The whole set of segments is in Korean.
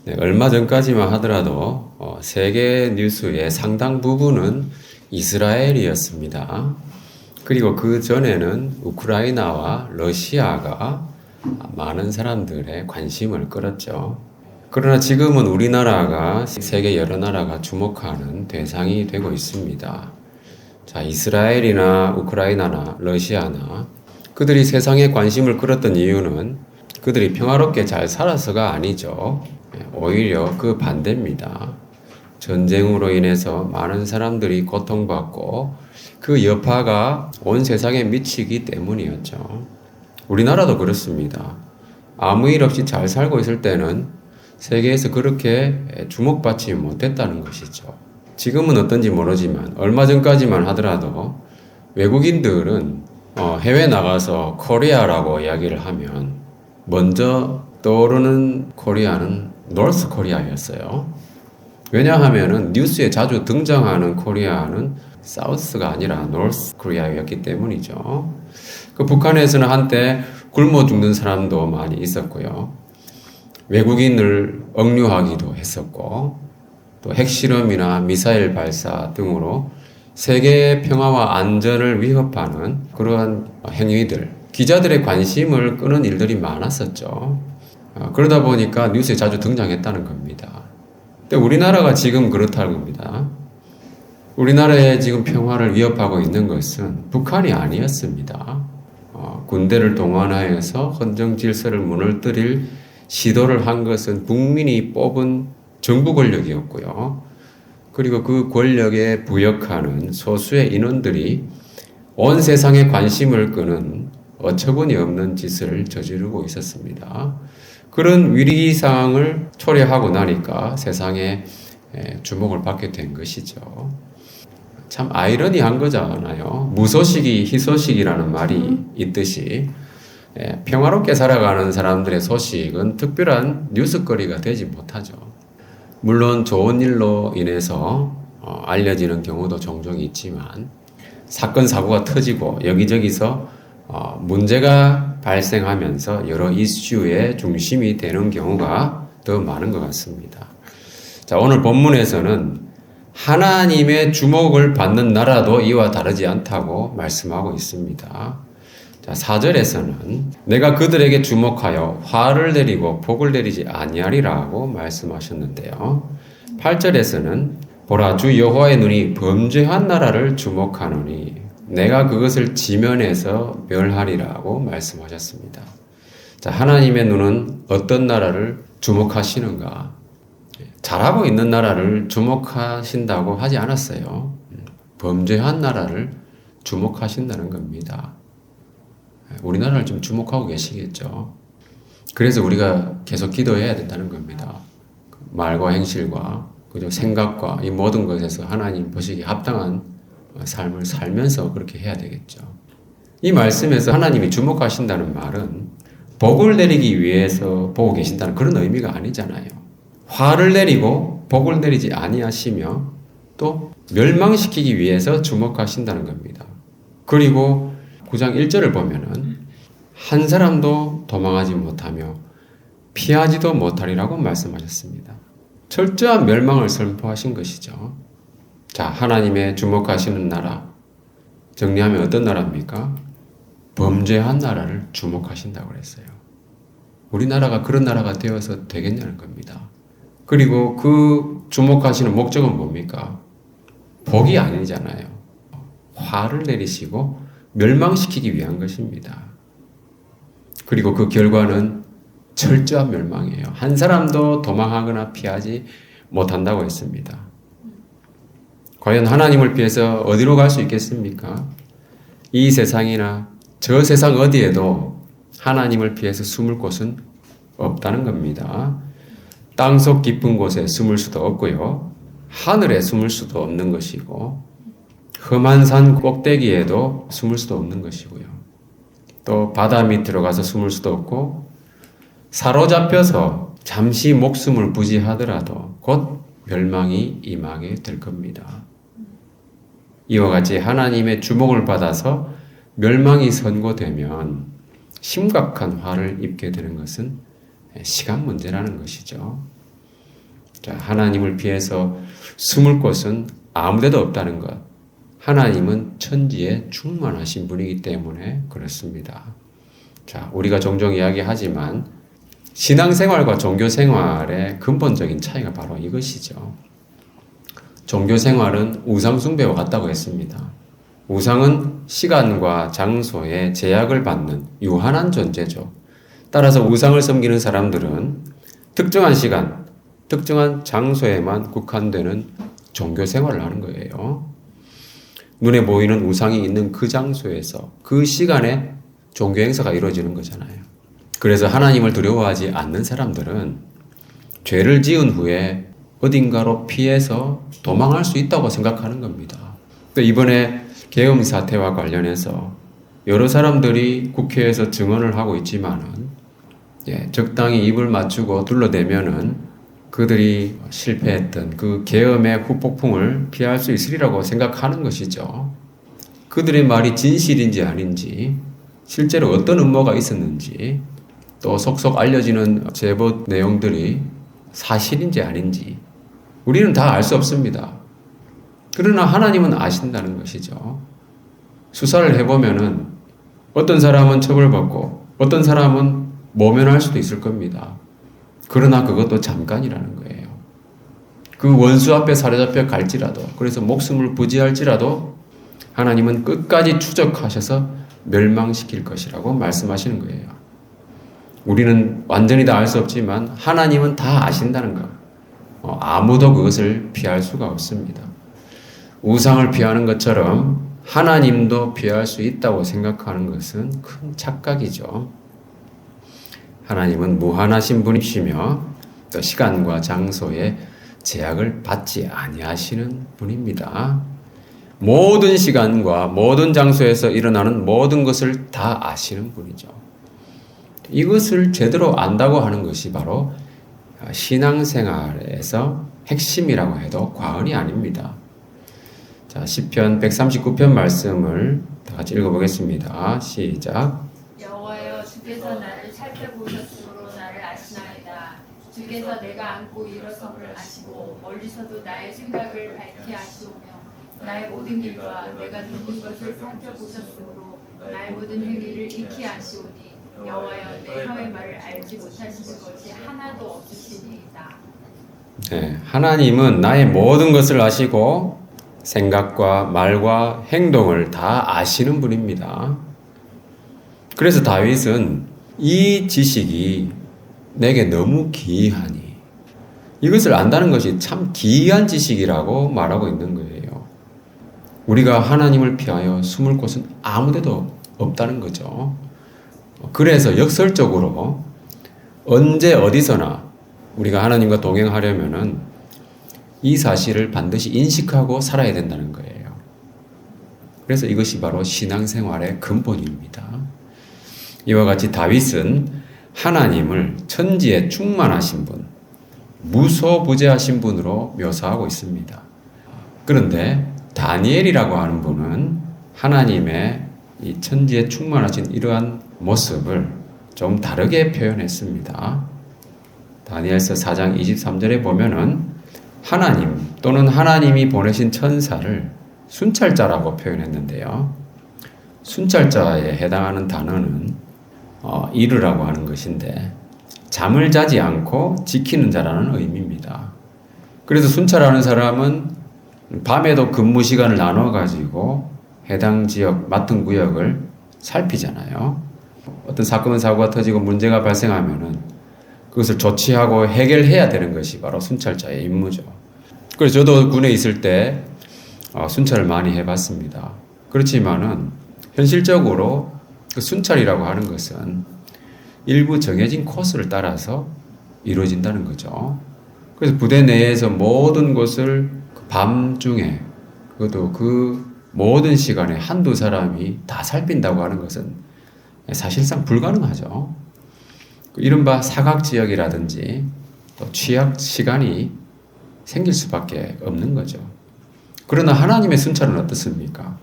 네, 얼마 전까지만 하더라도 세계 뉴스의 상당 부분은 이스라엘이었습니다. 그리고 그 전에는 우크라이나와 러시아가 많은 사람들의 관심을 끌었죠. 그러나 지금은 우리나라가 세계 여러 나라가 주목하는 대상이 되고 있습니다. 자, 이스라엘이나 우크라이나나 러시아나 그들이 세상에 관심을 끌었던 이유는 그들이 평화롭게 잘 살아서가 아니죠. 오히려 그 반대입니다. 전쟁으로 인해서 많은 사람들이 고통받고 그 여파가 온 세상에 미치기 때문이었죠. 우리나라도 그렇습니다. 아무 일 없이 잘 살고 있을 때는 세계에서 그렇게 주목받지 못했다는 것이죠. 지금은 어떤지 모르지만 얼마 전까지만 하더라도 외국인들은 해외 나가서 코리아라고 이야기를 하면 먼저 떠오르는 코리아는 노스 코리아였어요. 왜냐하면은 뉴스에 자주 등장하는 코리아는 사우스가 아니라 노스 코리아였기 때문이죠. 그 북한에서는 한때 굶어 죽는 사람도 많이 있었고요. 외국인을 억류하기도 했었고, 또 핵실험이나 미사일 발사 등으로 세계의 평화와 안전을 위협하는 그러한 행위들, 기자들의 관심을 끄는 일들이 많았었죠. 그러다 보니까 뉴스에 자주 등장했다는 겁니다. 근데 우리나라가 지금 그렇다는 겁니다. 우리나라의 지금 평화를 위협하고 있는 것은 북한이 아니었습니다. 군대를 동원하여서 헌정 질서를 무너뜨릴 시도를 한 것은 국민이 뽑은 정부 권력이었고요. 그리고 그 권력에 부역하는 소수의 인원들이 온 세상에 관심을 끄는 어처구니 없는 짓을 저지르고 있었습니다. 그런 위기 상황을 초래하고 나니까 세상에 주목을 받게 된 것이죠. 참 아이러니한 거잖아요. 무소식이 희소식이라는 말이 있듯이 평화롭게 살아가는 사람들의 소식은 특별한 뉴스거리가 되지 못하죠. 물론 좋은 일로 인해서 알려지는 경우도 종종 있지만 사건 사고가 터지고 여기저기서 문제가 발생하면서 여러 이슈의 중심이 되는 경우가 더 많은 것 같습니다. 자, 오늘 본문에서는 하나님의 주목을 받는 나라도 이와 다르지 않다고 말씀하고 있습니다. 자, 4절에서는 내가 그들에게 주목하여 화를 내리고 복을 내리지 아니하리라고 말씀하셨는데요. 8절에서는 보라 주 여호와의 눈이 범죄한 나라를 주목하노니 내가 그것을 지면에서 멸하리라고 말씀하셨습니다. 자, 하나님의 눈은 어떤 나라를 주목하시는가? 잘하고 있는 나라를 주목하신다고 하지 않았어요. 범죄한 나라를 주목하신다는 겁니다. 우리나라를 좀 주목하고 계시겠죠. 그래서 우리가 계속 기도해야 된다는 겁니다. 말과 행실과 그죠 생각과 이 모든 것에서 하나님 보시기에 합당한 삶을 살면서 그렇게 해야 되겠죠. 이 말씀에서 하나님이 주목하신다는 말은 복을 내리기 위해서 보고 계신다는 그런 의미가 아니잖아요. 화를 내리고 복을 내리지 아니하시며 또 멸망시키기 위해서 주목하신다는 겁니다. 그리고 9장 1절을 보면은 한 사람도 도망하지 못하며 피하지도 못하리라고 말씀하셨습니다. 철저한 멸망을 선포하신 것이죠. 자, 하나님의 주목하시는 나라 정리하면 어떤 나라입니까? 범죄한 나라를 주목하신다고 그랬어요. 우리나라가 그런 나라가 되어서 되겠냐는 겁니다. 그리고 그 주목하시는 목적은 뭡니까? 복이 아니잖아요. 화를 내리시고 멸망시키기 위한 것입니다. 그리고 그 결과는 철저한 멸망이에요. 한 사람도 도망하거나 피하지 못한다고 했습니다. 과연 하나님을 피해서 어디로 갈 수 있겠습니까? 이 세상이나 저 세상 어디에도 하나님을 피해서 숨을 곳은 없다는 겁니다. 땅속 깊은 곳에 숨을 수도 없고요. 하늘에 숨을 수도 없는 것이고 험한 산 꼭대기에도 숨을 수도 없는 것이고요. 또 바다 밑으로 가서 숨을 수도 없고 사로잡혀서 잠시 목숨을 부지하더라도 곧 멸망이 임하게 될 겁니다. 이와 같이 하나님의 주목을 받아서 멸망이 선고되면 심각한 화를 입게 되는 것은 시간 문제라는 것이죠. 자, 하나님을 피해서 숨을 곳은 아무데도 없다는 것. 하나님은 천지에 충만하신 분이기 때문에 그렇습니다. 자, 우리가 종종 이야기하지만 신앙생활과 종교생활의 근본적인 차이가 바로 이것이죠. 종교생활은 우상숭배와 같다고 했습니다. 우상은 시간과 장소에 제약을 받는 유한한 존재죠. 따라서 우상을 섬기는 사람들은 특정한 시간, 특정한 장소에만 국한되는 종교생활을 하는 거예요. 눈에 보이는 우상이 있는 그 장소에서 그 시간에 종교 행사가 이루어지는 거잖아요. 그래서 하나님을 두려워하지 않는 사람들은 죄를 지은 후에 어딘가로 피해서 도망할 수 있다고 생각하는 겁니다. 또 이번에 계엄 사태와 관련해서 여러 사람들이 국회에서 증언을 하고 있지만은 적당히 입을 맞추고 둘러대면은 그들이 실패했던 그 계엄의 후폭풍을 피할 수 있으리라고 생각하는 것이죠. 그들의 말이 진실인지 아닌지, 실제로 어떤 음모가 있었는지, 또 속속 알려지는 제보 내용들이 사실인지 아닌지 우리는 다 알 수 없습니다. 그러나 하나님은 아신다는 것이죠. 수사를 해보면은 어떤 사람은 처벌받고 어떤 사람은 모면할 수도 있을 겁니다. 그러나 그것도 잠깐이라는 거예요. 그 원수 앞에 사로잡혀 갈지라도, 그래서 목숨을 부지할지라도 하나님은 끝까지 추적하셔서 멸망시킬 것이라고 말씀하시는 거예요. 우리는 완전히 다 알 수 없지만 하나님은 다 아신다는 것. 아무도 그것을 피할 수가 없습니다. 우상을 피하는 것처럼 하나님도 피할 수 있다고 생각하는 것은 큰 착각이죠. 하나님은 무한하신 분이시며 또 시간과 장소에 제약을 받지 아니하시는 분입니다. 모든 시간과 모든 장소에서 일어나는 모든 것을 다 아시는 분이죠. 이것을 제대로 안다고 하는 것이 바로 신앙생활에서 핵심이라고 해도 과언이 아닙니다. 자, 시편 139편 말씀을 다 같이 읽어보겠습니다. 시작. 여호와여, 주께서 나를 살펴보셨으므로 나를 아시나이다. 주께서 내가 앉고 일어섬을 아시고 멀리서도 나의 생각을 밝히 아시오며 나의 모든 길과 내가 듣는 것을 살펴보셨으므로 나의 모든 행위를 익히 아시오니 여호와여, 내 혀의 말을 알지 못하시는 것이 하나도 없으시니이다. 네, 하나님은 나의 모든 것을 아시고 생각과 말과 행동을 다 아시는 분입니다. 그래서 다윗은 이 지식이 내게 너무 기이하니, 이것을 안다는 것이 참 기이한 지식이라고 말하고 있는 거예요. 우리가 하나님을 피하여 숨을 곳은 아무데도 없다는 거죠. 그래서 역설적으로 언제 어디서나 우리가 하나님과 동행하려면은 이 사실을 반드시 인식하고 살아야 된다는 거예요. 그래서 이것이 바로 신앙생활의 근본입니다. 이와 같이 다윗은 하나님을 천지에 충만하신 분, 무소부재하신 분으로 묘사하고 있습니다. 그런데 다니엘이라고 하는 분은 하나님의 이 천지에 충만하신 이러한 모습을 좀 다르게 표현했습니다. 다니엘서 4장 23절에 보면은 하나님 또는 하나님이 보내신 천사를 순찰자라고 표현했는데요. 순찰자에 해당하는 단어는 이르라고 하는 것인데 잠을 자지 않고 지키는 자라는 의미입니다. 그래서 순찰하는 사람은 밤에도 근무 시간을 나눠 가지고 해당 지역 맡은 구역을 살피잖아요. 어떤 사건 사고가 터지고 문제가 발생하면은 그것을 조치하고 해결해야 되는 것이 바로 순찰자의 임무죠. 그래서 저도 군에 있을 때 순찰을 많이 해봤습니다. 그렇지만은 현실적으로 그 순찰이라고 하는 것은 일부 정해진 코스를 따라서 이루어진다는 거죠. 그래서 부대 내에서 모든 것을 밤중에, 그것도 그 모든 시간에 한두 사람이 다 살핀다고 하는 것은 사실상 불가능하죠. 이른바 사각지역이라든지 또 취약 시간이 생길 수밖에 없는 거죠. 그러나 하나님의 순찰은 어떻습니까?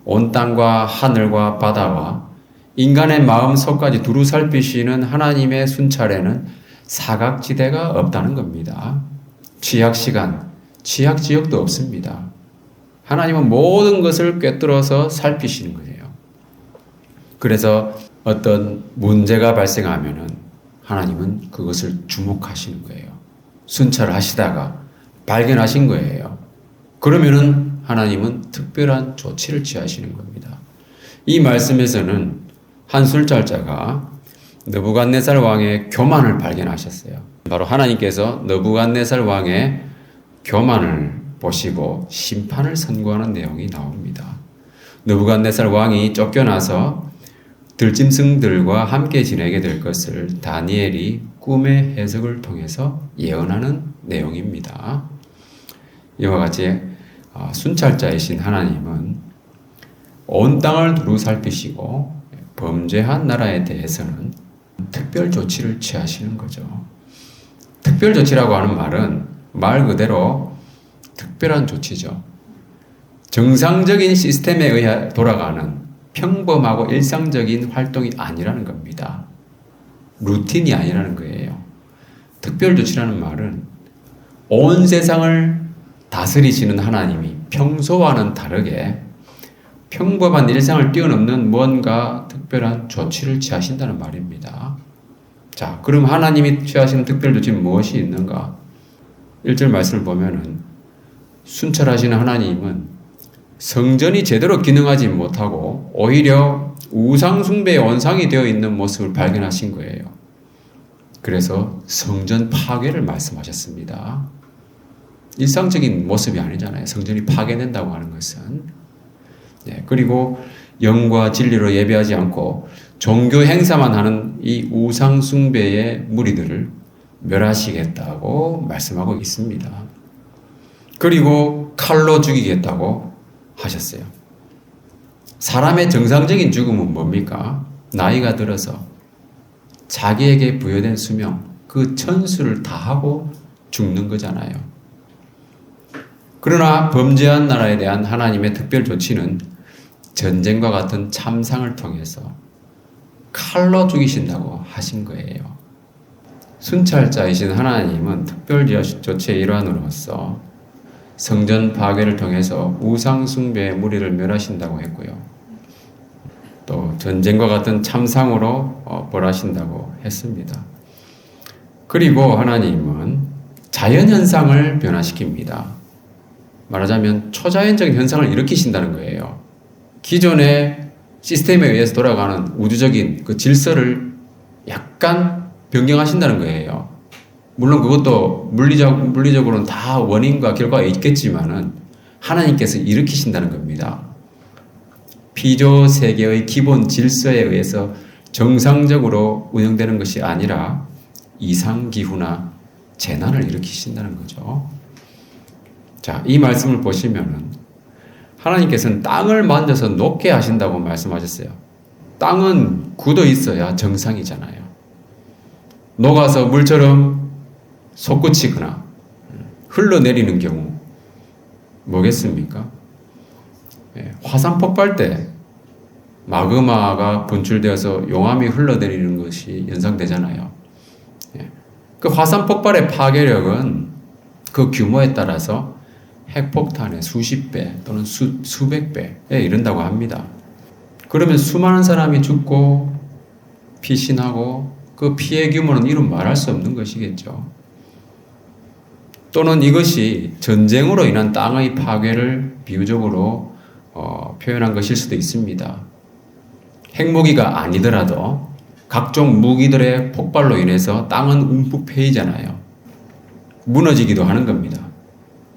온 땅과 하늘과 바다와 인간의 마음 속까지 두루 살피시는 하나님의 순찰에는 사각지대가 없다는 겁니다. 취약 시간, 취약 지역도 없습니다. 하나님은 모든 것을 꿰뚫어서 살피시는 거예요. 그래서 어떤 문제가 발생하면은 하나님은 그것을 주목하시는 거예요. 순찰하시다가 발견하신 거예요. 그러면은 하나님은 특별한 조치를 취하시는 겁니다. 이 말씀에서는 한 순찰자가 느부갓네살 왕의 교만을 발견하셨어요. 바로 하나님께서 느부갓네살 왕의 교만을 보시고 심판을 선고하는 내용이 나옵니다. 느부갓네살 왕이 쫓겨나서 들짐승들과 함께 지내게 될 것을 다니엘이 꿈의 해석을 통해서 예언하는 내용입니다. 이와 같이 순찰자이신 하나님은 온 땅을 두루 살피시고 범죄한 나라에 대해서는 특별 조치를 취하시는 거죠. 특별 조치라고 하는 말은 말 그대로 특별한 조치죠. 정상적인 시스템에 의해 돌아가는 평범하고 일상적인 활동이 아니라는 겁니다. 루틴이 아니라는 거예요. 특별 조치라는 말은 온 세상을 다스리시는 하나님이 평소와는 다르게 평범한 일상을 뛰어넘는 뭔가 특별한 조치를 취하신다는 말입니다. 자, 그럼 하나님이 취하시는 특별 조치는 무엇이 있는가? 1절 말씀을 보면은 순찰하시는 하나님은 성전이 제대로 기능하지 못하고 오히려 우상 숭배의 원상이 되어 있는 모습을 발견하신 거예요. 그래서 성전 파괴를 말씀하셨습니다. 일상적인 모습이 아니잖아요. 성전이 파괴된다고 하는 것은. 네, 그리고 영과 진리로 예배하지 않고 종교 행사만 하는 이 우상 숭배의 무리들을 멸하시겠다고 말씀하고 있습니다. 그리고 칼로 죽이겠다고 하셨어요. 사람의 정상적인 죽음은 뭡니까? 나이가 들어서 자기에게 부여된 수명, 그 천수를 다하고 죽는 거잖아요. 그러나 범죄한 나라에 대한 하나님의 특별 조치는 전쟁과 같은 참상을 통해서 칼로 죽이신다고 하신 거예요. 순찰자이신 하나님은 특별 조치의 일환으로서 성전 파괴를 통해서 우상 숭배의 무리를 멸하신다고 했고요. 또 전쟁과 같은 참상으로 벌하신다고 했습니다. 그리고 하나님은 자연현상을 변화시킵니다. 말하자면 초자연적인 현상을 일으키신다는 거예요. 기존의 시스템에 의해서 돌아가는 우주적인 그 질서를 약간 변경하신다는 거예요. 물론 그것도 물리적으로는 다 원인과 결과가 있겠지만은 하나님께서 일으키신다는 겁니다. 피조 세계의 기본 질서에 의해서 정상적으로 운영되는 것이 아니라 이상기후나 재난을 일으키신다는 거죠. 자, 이 말씀을 보시면은 하나님께서는 땅을 만져서 녹게 하신다고 말씀하셨어요. 땅은 굳어 있어야 정상이잖아요. 녹아서 물처럼 솟구치거나 흘러내리는 경우 뭐겠습니까? 화산 폭발 때 마그마가 분출되어서 용암이 흘러내리는 것이 연상되잖아요. 그 화산 폭발의 파괴력은 그 규모에 따라서 핵폭탄의 수십 배 또는 수백 배에 이른다고 합니다. 그러면 수많은 사람이 죽고 피신하고 그 피해 규모는 이루 말할 수 없는 것이겠죠. 또는 이것이 전쟁으로 인한 땅의 파괴를 비유적으로 표현한 것일 수도 있습니다. 핵무기가 아니더라도 각종 무기들의 폭발로 인해서 땅은 움푹 패이잖아요. 무너지기도 하는 겁니다.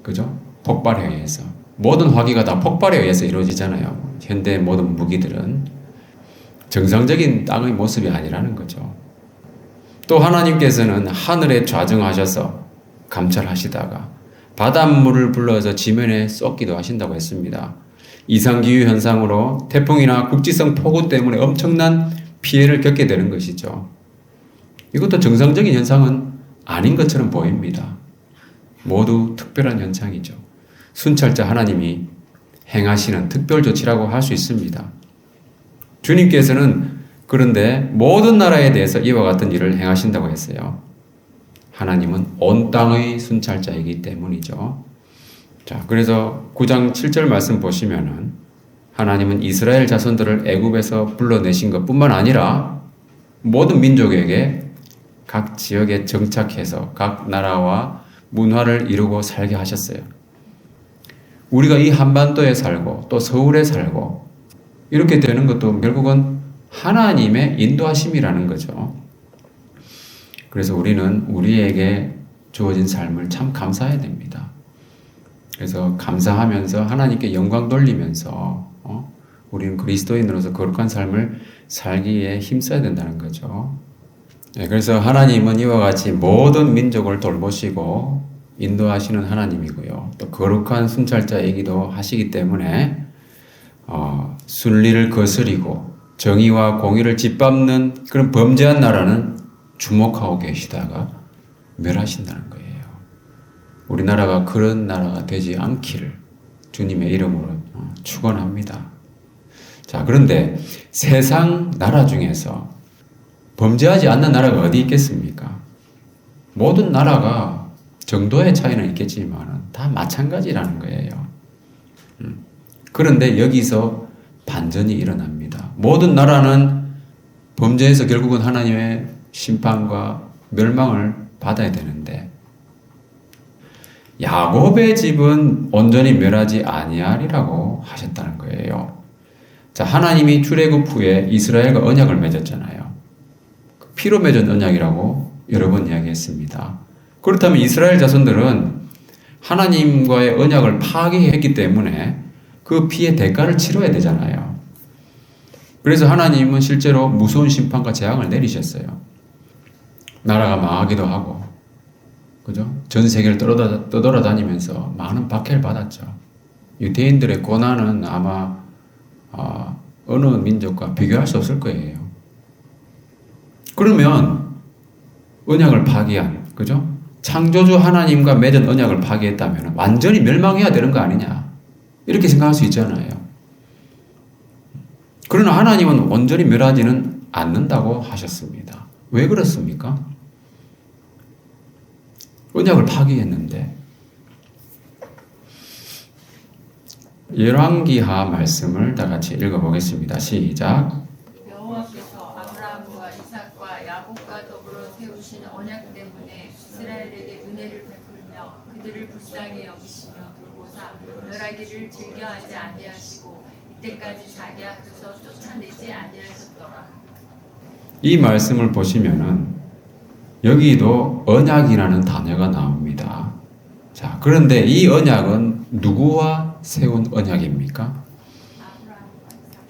그죠? 폭발에 의해서. 모든 화기가 다 폭발에 의해서 이루어지잖아요. 현대의 모든 무기들은 정상적인 땅의 모습이 아니라는 거죠. 또 하나님께서는 하늘에 좌정하셔서 감찰하시다가 바닷물을 불러서 지면에 쏟기도 하신다고 했습니다. 이상기후 현상으로 태풍이나 국지성 폭우 때문에 엄청난 피해를 겪게 되는 것이죠. 이것도 정상적인 현상은 아닌 것처럼 보입니다. 모두 특별한 현상이죠. 순찰자 하나님이 행하시는 특별 조치라고 할 수 있습니다. 주님께서는 그런데 모든 나라에 대해서 이와 같은 일을 행하신다고 했어요. 하나님은 온 땅의 순찰자이기 때문이죠. 자, 그래서 9장 7절 말씀 보시면은 하나님은 이스라엘 자손들을 애굽에서 불러내신 것뿐만 아니라 모든 민족에게 각 지역에 정착해서 각 나라와 문화를 이루고 살게 하셨어요. 우리가 이 한반도에 살고 또 서울에 살고 이렇게 되는 것도 결국은 하나님의 인도하심이라는 거죠. 그래서 우리는 우리에게 주어진 삶을 참 감사해야 됩니다. 그래서 감사하면서 하나님께 영광 돌리면서 우리는 그리스도인으로서 거룩한 삶을 살기에 힘써야 된다는 거죠. 네, 그래서 하나님은 이와 같이 모든 민족을 돌보시고 인도하시는 하나님이고요. 또 거룩한 순찰자이기도 하시기 때문에 순리를 거스리고 정의와 공의를 짓밟는 그런 범죄한 나라는 주목하고 계시다가 멸하신다는 거예요. 우리나라가 그런 나라가 되지 않기를 주님의 이름으로 축원합니다. 자, 그런데 세상 나라 중에서 범죄하지 않는 나라가 어디 있겠습니까? 모든 나라가 정도의 차이는 있겠지만 다 마찬가지라는 거예요. 그런데 여기서 반전이 일어납니다. 모든 나라는 범죄해서 결국은 하나님의 심판과 멸망을 받아야 되는데 야곱의 집은 온전히 멸하지 아니하리라고 하셨다는 거예요. 자, 하나님이 출애굽 후에 이스라엘과 언약을 맺었잖아요. 피로 맺은 언약이라고 여러 번 이야기했습니다. 그렇다면 이스라엘 자손들은 하나님과의 언약을 파기했기 때문에 그 피의 대가를 치러야 되잖아요. 그래서 하나님은 실제로 무서운 심판과 재앙을 내리셨어요. 나라가 망하기도 하고, 그죠? 전 세계를 떠돌아다니면서 많은 박해를 받았죠. 유대인들의 고난은 아마 어느 민족과 비교할 수 없을 거예요. 그러면 언약을 파기한, 그죠? 창조주 하나님과 맺은 언약을 파기했다면 완전히 멸망해야 되는 거 아니냐? 이렇게 생각할 수 있잖아요. 그러나 하나님은 온전히 멸하지는 않는다고 하셨습니다. 왜 그렇습니까? 언약을 파기했는데. 열왕기하 말씀을 다 같이 읽어보겠습니다. 시작. 여호와께서 아브라함과 이삭과 야곱과 더불어 세우신 언약 때문에 이스라엘에게 은혜를 베풀며 그들을 불쌍히 여기시며 돌보사 멸하기를 즐겨하지 아니하시고 이때까지 자기 앞에서 쫓아내지 아니하셨더라. 이 말씀을 보시면은 여기도 언약이라는 단어가 나옵니다. 자, 그런데 이 언약은 누구와 세운 언약입니까?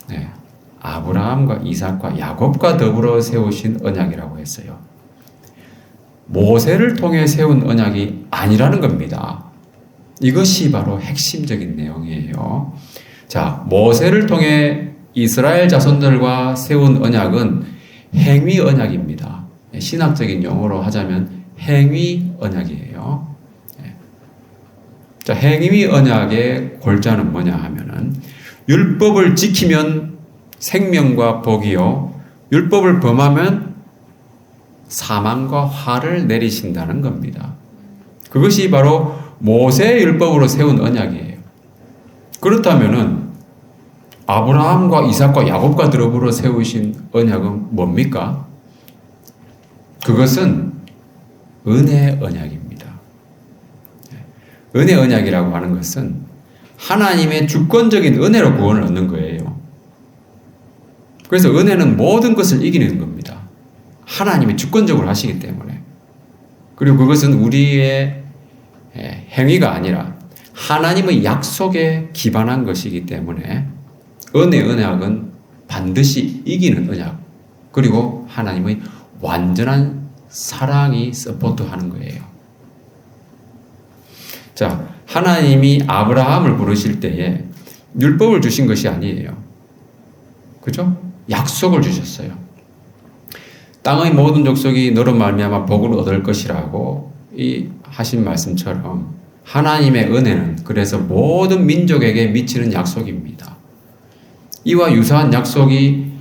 네, 아브라함과 이삭과 야곱과 더불어 세우신 언약이라고 했어요. 모세를 통해 세운 언약이 아니라는 겁니다. 이것이 바로 핵심적인 내용이에요. 자, 모세를 통해 이스라엘 자손들과 세운 언약은 행위 언약입니다. 신학적인 용어로 하자면 행위 언약이에요. 자, 행위 언약의 골자는 뭐냐 하면은 율법을 지키면 생명과 복이요, 율법을 범하면 사망과 화를 내리신다는 겁니다. 그것이 바로 모세의 율법으로 세운 언약이에요. 그렇다면은 아브라함과 이삭과 야곱과 더불어 세우신 언약은 뭡니까? 그것은 은혜 언약입니다. 은혜 언약이라고 하는 것은 하나님의 주권적인 은혜로 구원을 얻는 거예요. 그래서 은혜는 모든 것을 이기는 겁니다. 하나님이 주권적으로 하시기 때문에. 그리고 그것은 우리의 행위가 아니라 하나님의 약속에 기반한 것이기 때문에 은혜 언약은 반드시 이기는 언약, 그리고 하나님의 완전한 사랑이 서포트하는 거예요. 자, 하나님이 아브라함을 부르실 때에 율법을 주신 것이 아니에요. 그죠? 약속을 주셨어요. 땅의 모든 족속이 너로 말미암아 복을 얻을 것이라고 이 하신 말씀처럼 하나님의 은혜는 그래서 모든 민족에게 미치는 약속입니다. 이와 유사한 약속이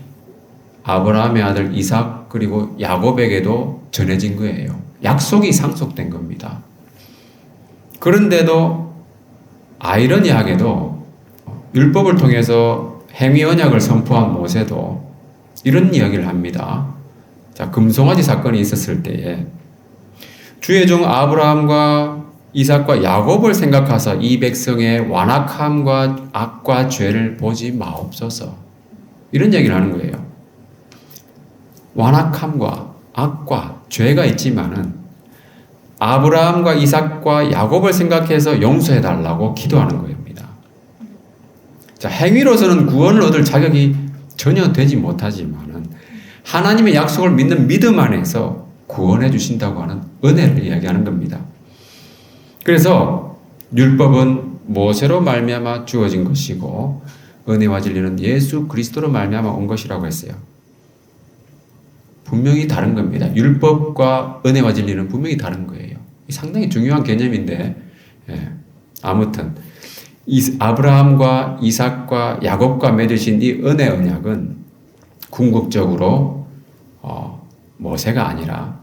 아브라함의 아들 이삭 그리고 야곱에게도 전해진 거예요. 약속이 상속된 겁니다. 그런데도 아이러니하게도 율법을 통해서 행위 언약을 선포한 모세도 이런 이야기를 합니다. 자, 금송아지 사건이 있었을 때에 주의 종 아브라함과 이삭과 야곱을 생각하사 이 백성의 완악함과 악과 죄를 보지 마옵소서. 이런 얘기를 하는 거예요. 완악함과 악과 죄가 있지만은 아브라함과 이삭과 야곱을 생각해서 용서해 달라고 기도하는 겁니다. 자, 행위로서는 구원을 얻을 자격이 전혀 되지 못하지만은 하나님의 약속을 믿는 믿음 안에서 구원해 주신다고 하는 은혜를 이야기하는 겁니다. 그래서 율법은 모세로 말미암아 주어진 것이고 은혜와 진리는 예수 그리스도로 말미암아 온 것이라고 했어요. 분명히 다른 겁니다. 율법과 은혜와 진리는 분명히 다른 거예요. 상당히 중요한 개념인데 아무튼 아브라함과 이삭과 야곱과 맺으신 이 은혜 언약은 궁극적으로 모세가 아니라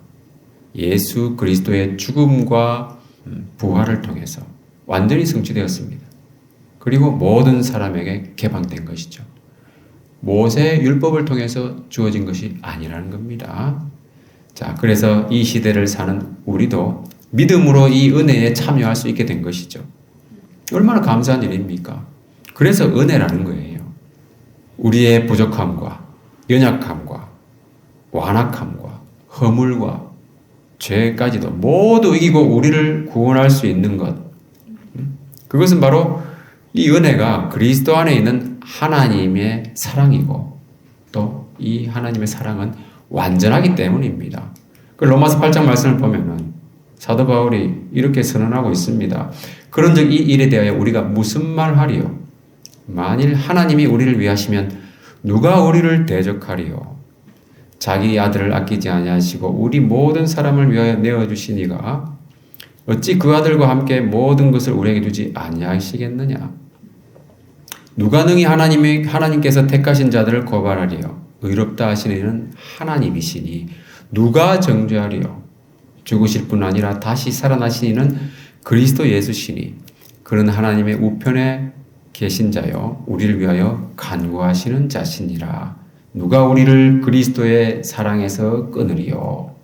예수 그리스도의 죽음과 부활을 통해서 완전히 성취되었습니다. 그리고 모든 사람에게 개방된 것이죠. 모세의 율법을 통해서 주어진 것이 아니라는 겁니다. 자, 그래서 이 시대를 사는 우리도 믿음으로 이 은혜에 참여할 수 있게 된 것이죠. 얼마나 감사한 일입니까? 그래서 은혜라는 거예요. 우리의 부족함과 연약함과 완악함과 허물과 죄까지도 모두 이기고 우리를 구원할 수 있는 것. 그것은 바로 이 은혜가 그리스도 안에 있는 하나님의 사랑이고 또 이 하나님의 사랑은 완전하기 때문입니다. 그 로마서 8장 말씀을 보면은 사도 바울이 이렇게 선언하고 있습니다. 그런즉 이 일에 대하여 우리가 무슨 말하리요? 만일 하나님이 우리를 위하시면 누가 우리를 대적하리요? 자기 아들을 아끼지 아니하시고 우리 모든 사람을 위하여 내어주시니가 어찌 그 아들과 함께 모든 것을 우리에게 주지 아니하시겠느냐? 누가 능히 하나님께서 택하신 자들을 고발하리요? 의롭다 하시는 이는 하나님이시니 누가 정죄하리요? 죽으실 뿐 아니라 다시 살아나신 이는 그리스도 예수시니 그는 하나님의 우편에 계신 자요 우리를 위하여 간구하시는 자시니라. 누가 우리를 그리스도의 사랑에서 끊으리요?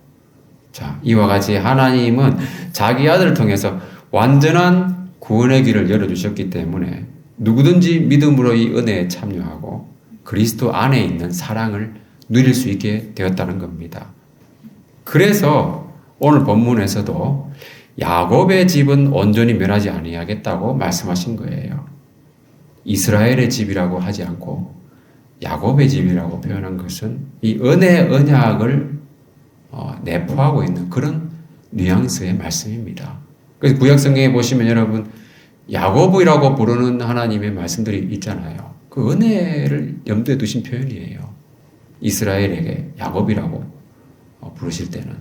자, 이와 같이 하나님은 자기 아들을 통해서 완전한 구원의 길을 열어주셨기 때문에 누구든지 믿음으로 이 은혜에 참여하고 그리스도 안에 있는 사랑을 누릴 수 있게 되었다는 겁니다. 그래서 오늘 본문에서도 야곱의 집은 온전히 멸하지 아니하겠다고 말씀하신 거예요. 이스라엘의 집이라고 하지 않고 야곱의 집이라고 표현한 것은 이 은혜의 언약을 내포하고 있는 그런 뉘앙스의 말씀입니다. 그래서 구약 성경에 보시면 여러분 야곱이라고 부르는 하나님의 말씀들이 있잖아요. 그 은혜를 염두에 두신 표현이에요. 이스라엘에게 야곱이라고 부르실 때는.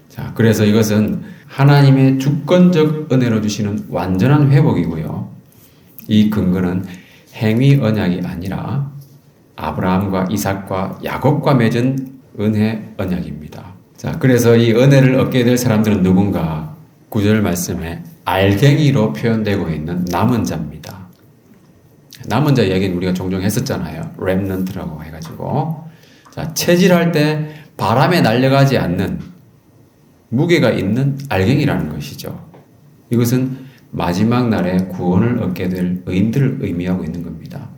자, 그래서 이것은 하나님의 주권적 은혜로 주시는 완전한 회복이고요. 이 근거는 행위 언약이 아니라 아브라함과 이삭과 야곱과 맺은 은혜 언약입니다. 자, 그래서 이 은혜를 얻게 될 사람들은 누군가? 9절 말씀에 알갱이로 표현되고 있는 남은 자입니다. 남은 자 이야기는 우리가 종종 했었잖아요. 렘넌트라고 해가지고. 자, 체질할 때 바람에 날려가지 않는 무게가 있는 알갱이라는 것이죠. 이것은 마지막 날에 구원을 얻게 될 의인들을 의미하고 있는 겁니다.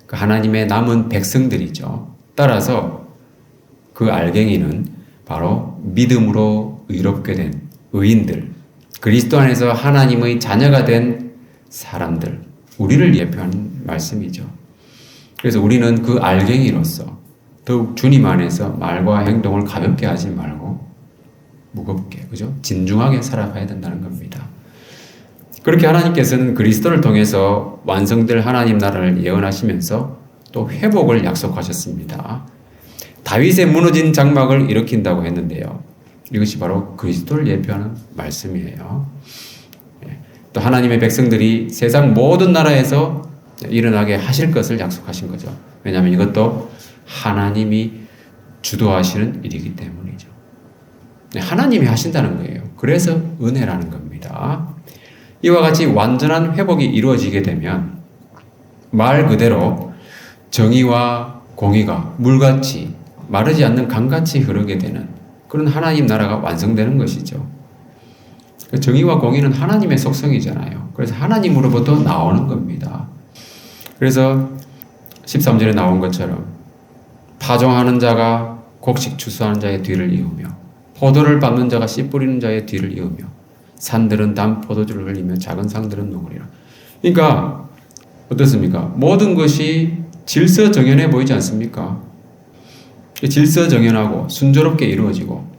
그 하나님의 남은 백성들이죠. 따라서 그 알갱이는 바로 믿음으로 의롭게 된 의인들, 그리스도 안에서 하나님의 자녀가 된 사람들, 우리를 예표하는 말씀이죠. 그래서 우리는 그 알갱이로서 더욱 주님 안에서 말과 행동을 가볍게 하지 말고 무겁게, 그죠? 진중하게 살아가야 된다는 겁니다. 그렇게 하나님께서는 그리스도를 통해서 완성될 하나님 나라를 예언하시면서 또 회복을 약속하셨습니다. 다윗의 무너진 장막을 일으킨다고 했는데요. 이것이 바로 그리스도를 예표하는 말씀이에요. 또 하나님의 백성들이 세상 모든 나라에서 일어나게 하실 것을 약속하신 거죠. 왜냐하면 이것도 하나님이 주도하시는 일이기 때문이죠. 하나님이 하신다는 거예요. 그래서 은혜라는 겁니다. 이와 같이 완전한 회복이 이루어지게 되면 말 그대로 정의와 공의가 물같이 마르지 않는 강같이 흐르게 되는 그런 하나님 나라가 완성되는 것이죠. 정의와 공의는 하나님의 속성이잖아요. 그래서 하나님으로부터 나오는 겁니다. 그래서 13절에 나온 것처럼 파종하는 자가 곡식 추수하는 자의 뒤를 이으며 포도를 밟는 자가 씨 뿌리는 자의 뒤를 이으며 산들은 단 포도주를 흘리며 작은 상들은 녹으리라. 그러니까 어떻습니까? 모든 것이 질서정연해 보이지 않습니까? 질서정연하고 순조롭게 이루어지고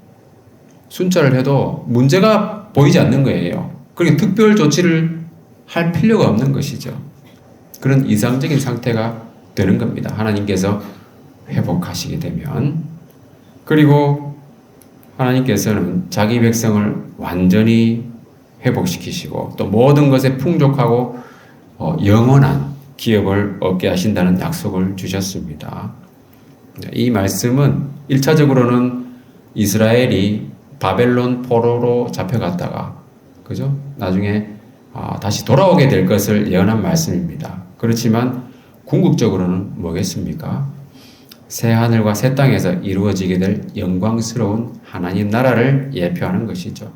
순찰을 해도 문제가 보이지 않는 거예요. 그러니까 특별 조치를 할 필요가 없는 것이죠. 그런 이상적인 상태가 되는 겁니다. 하나님께서 회복하시게 되면. 그리고 하나님께서는 자기 백성을 완전히 회복시키시고 또 모든 것에 풍족하고 영원한 기업을 얻게 하신다는 약속을 주셨습니다. 이 말씀은 1차적으로는 이스라엘이 바벨론 포로로 잡혀갔다가 그죠? 나중에 다시 돌아오게 될 것을 예언한 말씀입니다. 그렇지만 궁극적으로는 뭐겠습니까? 새 하늘과 새 땅에서 이루어지게 될 영광스러운 하나님 나라를 예표하는 것이죠.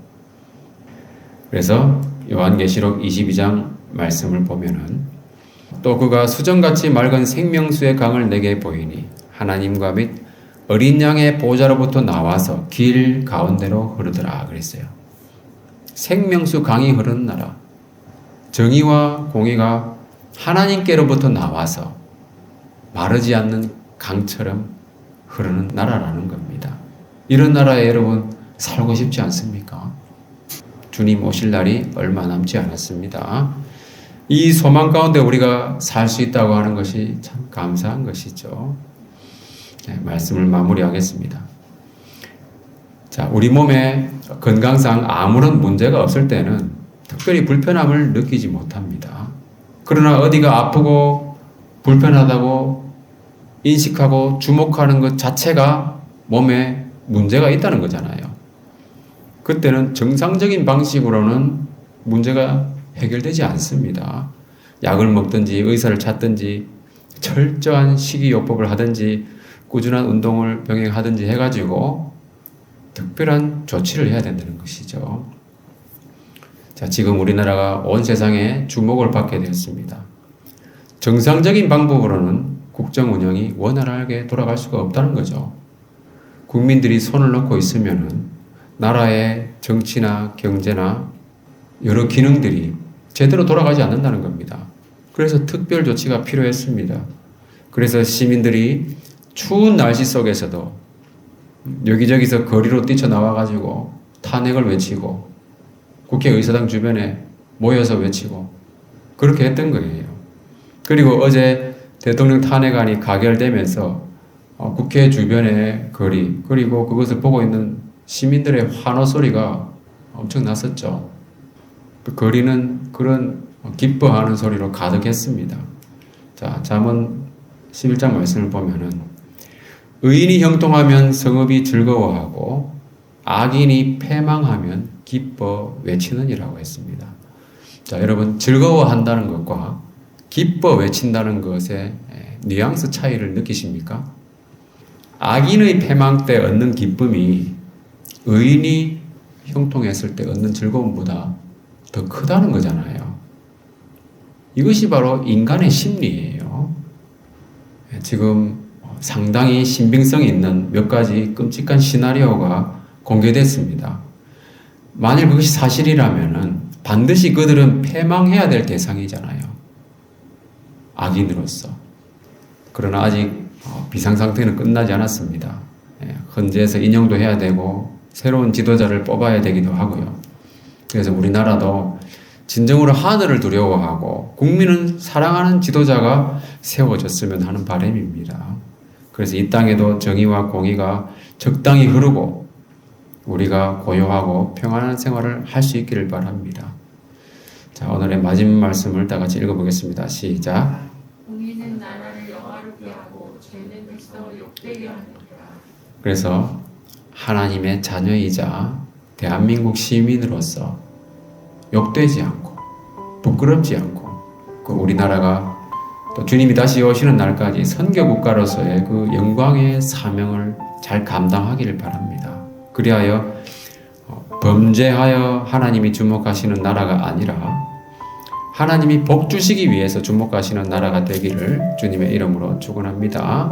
그래서 요한계시록 22장 말씀을 보면은 또 그가 수정같이 맑은 생명수의 강을 내게 보이니 하나님과 및 어린 양의 보좌로부터 나와서 길 가운데로 흐르더라 그랬어요. 생명수 강이 흐르는 나라. 정의와 공의가 하나님께로부터 나와서 마르지 않는 강처럼 흐르는 나라라는 겁니다. 이런 나라에 여러분 살고 싶지 않습니까? 주님 오실 날이 얼마 남지 않았습니다. 이 소망 가운데 우리가 살 수 있다고 하는 것이 참 감사한 것이죠. 네, 말씀을 마무리하겠습니다. 자, 우리 몸의 건강상 아무런 문제가 없을 때는 특별히 불편함을 느끼지 못합니다. 그러나 어디가 아프고 불편하다고 인식하고 주목하는 것 자체가 몸에 문제가 있다는 거잖아요. 그때는 정상적인 방식으로는 문제가 해결되지 않습니다. 약을 먹든지 의사를 찾든지 철저한 식이요법을 하든지 꾸준한 운동을 병행하든지 해가지고 특별한 조치를 해야 된다는 것이죠. 자, 지금 우리나라가 온 세상에 주목을 받게 되었습니다. 정상적인 방법으로는 국정 운영이 원활하게 돌아갈 수가 없다는 거죠. 국민들이 손을 놓고 있으면은 나라의 정치나 경제나 여러 기능들이 제대로 돌아가지 않는다는 겁니다. 그래서 특별 조치가 필요했습니다. 그래서 시민들이 추운 날씨 속에서도 여기저기서 거리로 뛰쳐나와가지고 탄핵을 외치고 국회의사당 주변에 모여서 외치고 그렇게 했던 거예요. 그리고 어제 대통령 탄핵안이 가결되면서 국회 주변의 거리 그리고 그것을 보고 있는 시민들의 환호 소리가 엄청 났었죠. 그 거리는 그런 기뻐하는 소리로 가득했습니다. 자, 잠언 11장 말씀을 보면은 의인이 형통하면 성읍이 즐거워하고 악인이 패망하면 기뻐 외치느니라고 했습니다. 자, 여러분 즐거워한다는 것과 기뻐 외친다는 것의 뉘앙스 차이를 느끼십니까? 악인의 패망 때 얻는 기쁨이 의인이 형통했을 때 얻는 즐거움보다 더 크다는 거잖아요. 이것이 바로 인간의 심리예요. 지금 상당히 신빙성이 있는 몇 가지 끔찍한 시나리오가 공개됐습니다. 만일 그것이 사실이라면은 반드시 그들은 패망해야 될 대상이잖아요. 악인으로서. 그러나 아직 비상상태는 끝나지 않았습니다. 헌재에서 인용도 해야 되고 새로운 지도자를 뽑아야 되기도 하고요. 그래서 우리나라도 진정으로 하늘을 두려워하고 국민은 사랑하는 지도자가 세워졌으면 하는 바람입니다. 그래서 이 땅에도 정의와 공의가 적당히 흐르고 우리가 고요하고 평안한 생활을 할 수 있기를 바랍니다. 자, 오늘의 마지막 말씀을 다 같이 읽어보겠습니다. 시작. 공의는 나라를 영화롭게 하고 죄는 백성을 욕되게 하느니라. 그래서 하나님의 자녀이자 대한민국 시민으로서 욕되지 않고 부끄럽지 않고 그 우리나라가 또 주님이 다시 오시는 날까지 선교국가로서의 그 영광의 사명을 잘 감당하기를 바랍니다. 그리하여 범죄하여 하나님이 주목하시는 나라가 아니라 하나님이 복 주시기 위해서 주목하시는 나라가 되기를 주님의 이름으로 축원합니다.